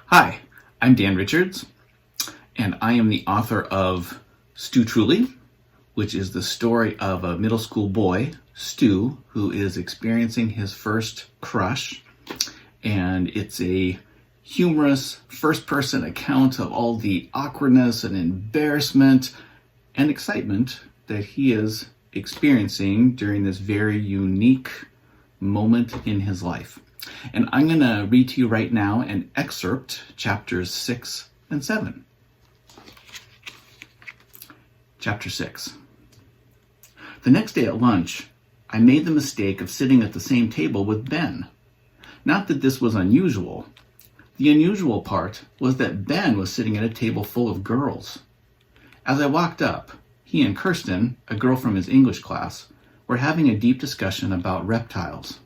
Hi, I'm Dan Richards, and I am the author of Stu Truly, which is the story of a middle school boy, Stu, who is experiencing his first crush. And it's a humorous first-person account of all the awkwardness and embarrassment and excitement that he is experiencing during this very unique moment in his life. And I'm going to read to you right now an excerpt, chapters 6 and 7. Chapter 6. The next day at lunch, I made the mistake of sitting at the same table with Ben. Not that this was unusual. The unusual part was that Ben was sitting at a table full of girls. As I walked up, he and Kirsten, a girl from his English class, were having a deep discussion about reptiles.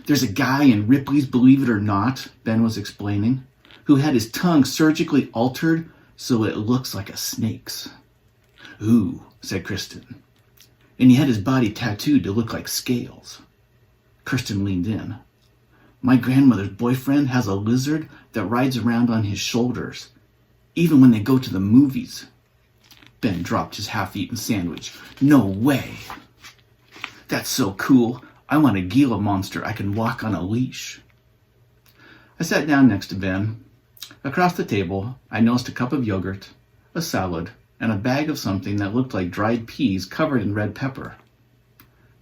There's a guy in Ripley's Believe It or Not, Ben was explaining, who had his tongue surgically altered so it looks like a snake's. Ooh, said Kirsten. And he had his body tattooed to look like scales. Kirsten leaned in. My grandmother's boyfriend has a lizard that rides around on his shoulders, even when they go to the movies. Ben dropped his half-eaten sandwich. No way. That's so cool. I want a Gila monster I can walk on a leash. I sat down next to Ben. Across the table, I noticed a cup of yogurt, a salad, and a bag of something that looked like dried peas covered in red pepper.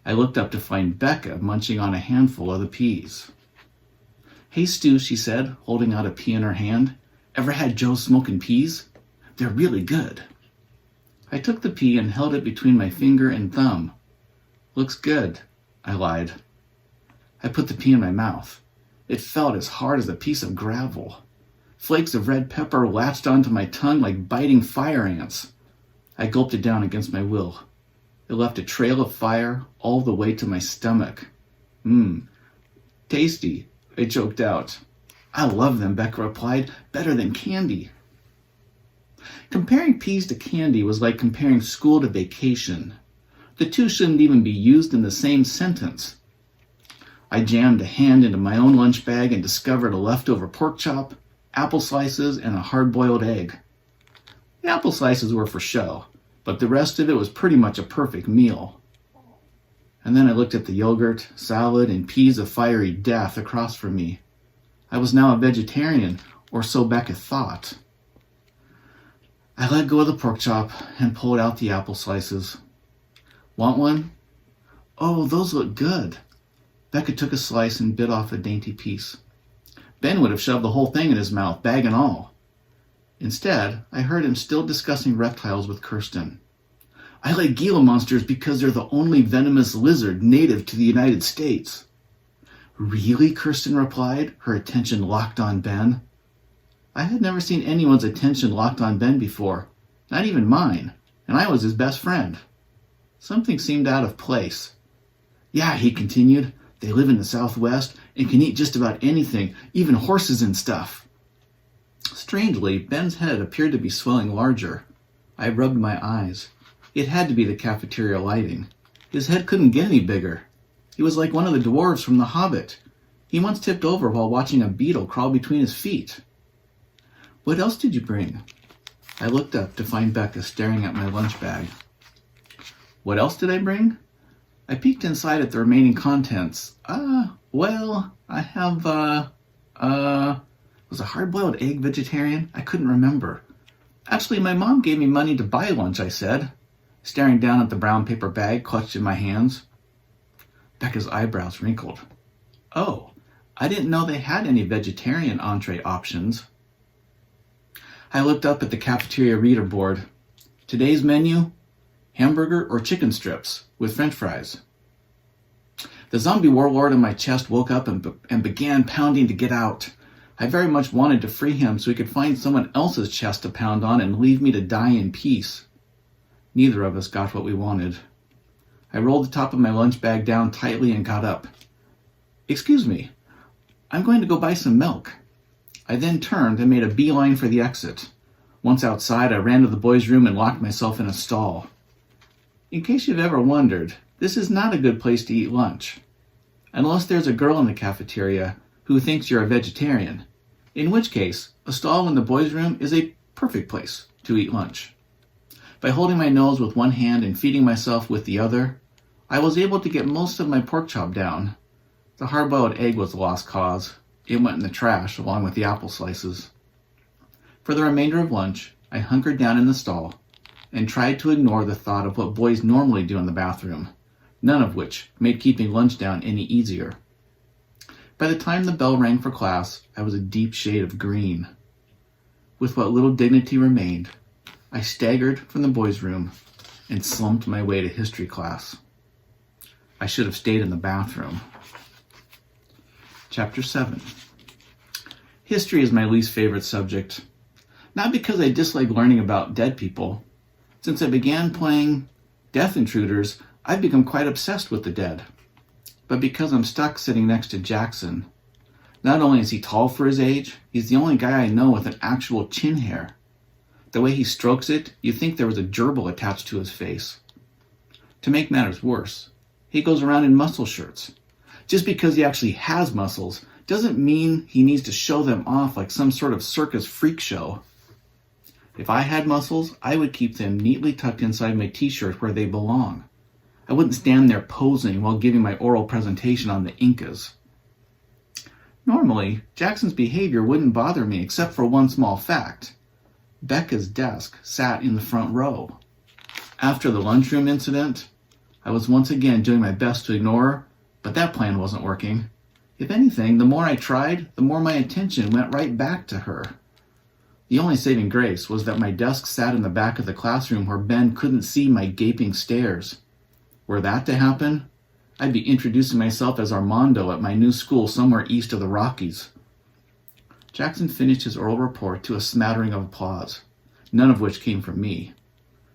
I looked up to find Becca munching on a handful of the peas. Hey, Stu, she said, holding out a pea in her hand. Ever had Joe's smoking peas? They're really good. I took the pea and held it between my finger and thumb. Looks good, I lied. I put the pea in my mouth. It felt as hard as a piece of gravel. Flakes of red pepper latched onto my tongue like biting fire ants. I gulped it down against my will. It left a trail of fire all the way to my stomach. Tasty, I choked out. I love them, Becca replied. Better than candy. Comparing peas to candy was like comparing school to vacation. The two shouldn't even be used in the same sentence. I jammed a hand into my own lunch bag and discovered a leftover pork chop, apple slices, and a hard-boiled egg. The apple slices were for show, but the rest of it was pretty much a perfect meal. And then I looked at the yogurt, salad, and peas of fiery death across from me. I was now a vegetarian, or so Becca thought. I let go of the pork chop and pulled out the apple slices. Want one? Oh, those look good. Becca took a slice and bit off a dainty piece. Ben would have shoved the whole thing in his mouth, bag and all. Instead, I heard him still discussing reptiles with Kirsten. I like Gila monsters because they're the only venomous lizard native to the United States. Really? Kirsten replied, her attention locked on Ben. I had never seen anyone's attention locked on Ben before, not even mine, and I was his best friend. Something seemed out of place. Yeah, he continued, they live in the Southwest and can eat just about anything, even horses and stuff. Strangely, Ben's head appeared to be swelling larger. I rubbed my eyes. It had to be the cafeteria lighting. His head couldn't get any bigger. He was like one of the dwarves from The Hobbit. He once tipped over while watching a beetle crawl between his feet. What else did you bring? I looked up to find Becca staring at my lunch bag. What else did I bring? I peeked inside at the remaining contents. Well, I have, was a hard-boiled egg vegetarian? I couldn't remember. Actually, my mom gave me money to buy lunch, I said, staring down at the brown paper bag clutched in my hands. Becca's eyebrows wrinkled. Oh, I didn't know they had any vegetarian entree options. I looked up at the cafeteria reader board. Today's menu? Hamburger or chicken strips with French fries. The zombie warlord in my chest woke up and began pounding to get out. I very much wanted to free him so he could find someone else's chest to pound on and leave me to die in peace. Neither of us got what we wanted. I rolled the top of my lunch bag down tightly and got up. Excuse me, I'm going to go buy some milk. I then turned and made a beeline for the exit. Once outside, I ran to the boys' room and locked myself in a stall. In case you've ever wondered, this is not a good place to eat lunch. Unless there's a girl in the cafeteria who thinks you're a vegetarian. In which case, a stall in the boys' room is a perfect place to eat lunch. By holding my nose with one hand and feeding myself with the other, I was able to get most of my pork chop down. The hard-boiled egg was a lost cause. It went in the trash along with the apple slices. For the remainder of lunch, I hunkered down in the stall and tried to ignore the thought of what boys normally do in the bathroom, none of which made keeping lunch down any easier. By the time the bell rang for class, I was a deep shade of green. With what little dignity remained, I staggered from the boys' room and slumped my way to history class. I should have stayed in the bathroom. Chapter 7. History is my least favorite subject. Not because I dislike learning about dead people. Since I began playing Death Intruders, I've become quite obsessed with the dead. But because I'm stuck sitting next to Jackson. Not only is he tall for his age, he's the only guy I know with an actual chin hair. The way he strokes it, you'd think there was a gerbil attached to his face. To make matters worse, he goes around in muscle shirts. Just because he actually has muscles doesn't mean he needs to show them off like some sort of circus freak show. If I had muscles, I would keep them neatly tucked inside my t-shirt where they belong. I wouldn't stand there posing while giving my oral presentation on the Incas. Normally, Jackson's behavior wouldn't bother me except for one small fact. Becca's desk sat in the front row. After the lunchroom incident, I was once again doing my best to ignore her, but that plan wasn't working. If anything, the more I tried, the more my attention went right back to her. The only saving grace was that my desk sat in the back of the classroom where Ben couldn't see my gaping stares. Were that to happen, I'd be introducing myself as Armando at my new school somewhere east of the Rockies. Jackson finished his oral report to a smattering of applause, none of which came from me.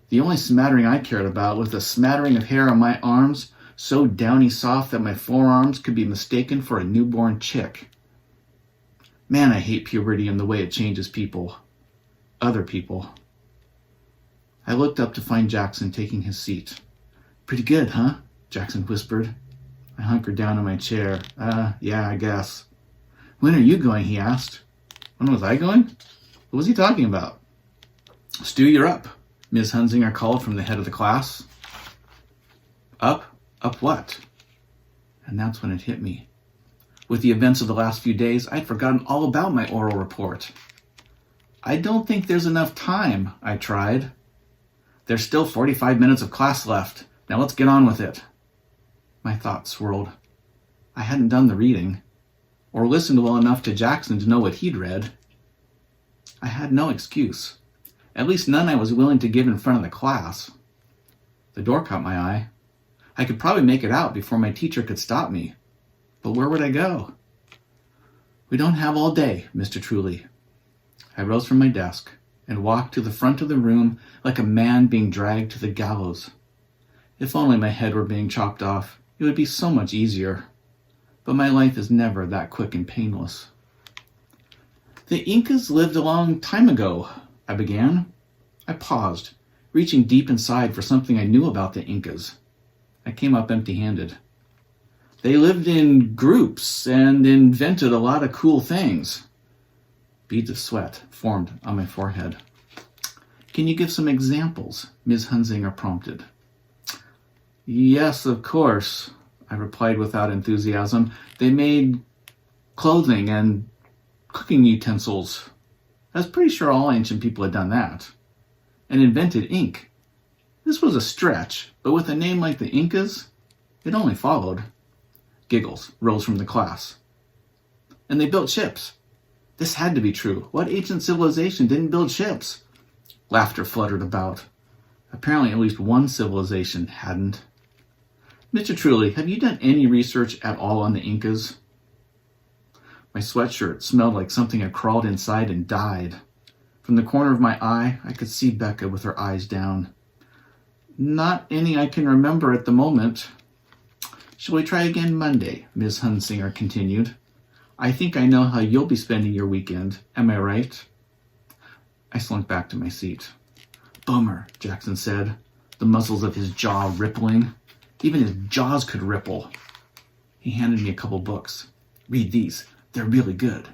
The only smattering I cared about was the smattering of hair on my arms, so downy soft that my forearms could be mistaken for a newborn chick. Man, I hate puberty and the way it changes people. Other people. I looked up to find Jackson taking his seat. "Pretty good, huh?" Jackson whispered. I hunkered down in my chair. Yeah, I guess." "When are you going?" he asked. When was I going? What was he talking about? "Stu, you're up," Ms. Hunzinger called from the head of the class. Up? Up what? And that's when it hit me. With the events of the last few days, I'd forgotten all about my oral report. "I don't think there's enough time," I tried. "There's still 45 minutes of class left. Now let's get on with it." My thoughts swirled. I hadn't done the reading, or listened well enough to Jackson to know what he'd read. I had no excuse, at least none I was willing to give in front of the class. The door caught my eye. I could probably make it out before my teacher could stop me. But where would I go? "We don't have all day, Mr. Truly." I rose from my desk and walked to the front of the room like a man being dragged to the gallows. If only my head were being chopped off, it would be so much easier. But my life is never that quick and painless. "The Incas lived a long time ago," I began. I paused, reaching deep inside for something I knew about the Incas. I came up empty-handed. "They lived in groups and invented a lot of cool things." Beads of sweat formed on my forehead. "Can you give some examples?" Ms. Hunzinger prompted. "Yes, of course," I replied without enthusiasm. "They made clothing and cooking utensils. I was pretty sure all ancient people had done that. And invented ink. This was a stretch, but with a name like the Incas, it only followed." Giggles rose from the class. "And they built ships. This had to be true. What ancient civilization didn't build ships?" Laughter fluttered about. Apparently at least one civilization hadn't. "Mr. Truly, have you done any research at all on the Incas?" My sweatshirt smelled like something had crawled inside and died. From the corner of my eye, I could see Becca with her eyes down. "Not any I can remember at the moment." "Shall we try again Monday?" Ms. Hunsinger continued. "I think I know how you'll be spending your weekend. Am I right?" I slunk back to my seat. "Bummer," Jackson said, the muscles of his jaw rippling. Even his jaws could ripple. He handed me a couple books. "Read these. They're really good."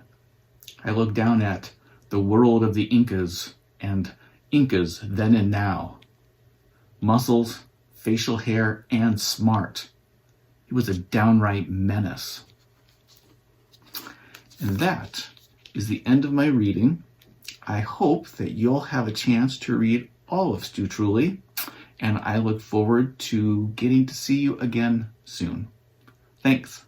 I looked down at the world of the Incas and Incas then and now. Muscles, facial hair, and smart. He was a downright menace. And that is the end of my reading. I hope that you'll have a chance to read all of Stu Truly, and I look forward to getting to see you again soon. Thanks.